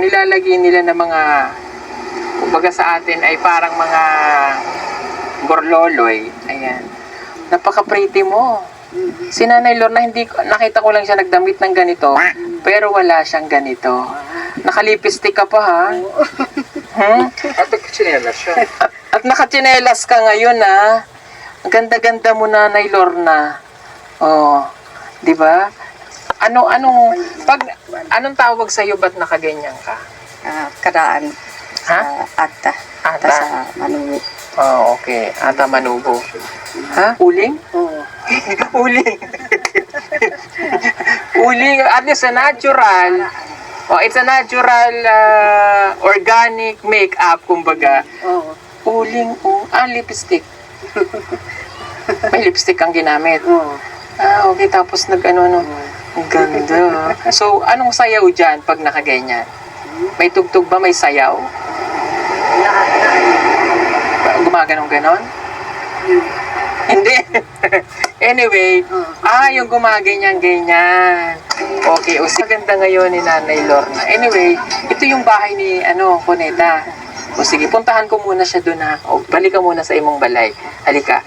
nilalagay nila ng mga, kumbaga sa atin ay parang mga gorloloy. Ayan. Napaka-pretty mo. Si Nanay Lorna, nakita ko lang siya nagdamit ng ganito, pero wala siyang ganito. Nakalipistik ka pa, ha? At nagkatsinelas siya. At nakatsinelas ka ngayon, ha? Ang ganda-ganda mo, Nanay Lorna. Oh, di ba? Anong tawag sa'yo, ba't nakaganyan ka? Karaan. Ha? Ata. Ata. Sa Manubo. Oh, okay. Ata Manubo. Ha? Uling? Oo. Uling. Uling, at least a natural. Oh, it's a natural organic makeup, kumbaga. Oo. Uling, lipstick. May lipstick kang ginamit. Oo. Okay, tapos ang ganda. So, anong sayaw dyan pag nakaganyan? May tugtog ba? May sayaw? Lahat na. Gumaganong-ganon? Hindi. Anyway, yung gumaganyan-ganyan. Okay, maganda ngayon ni Nanay Lorna. Anyway, ito yung bahay ni, Coneta. O sige, puntahan ko muna siya doon, ha. O, balik ka muna sa imong balay. Halika.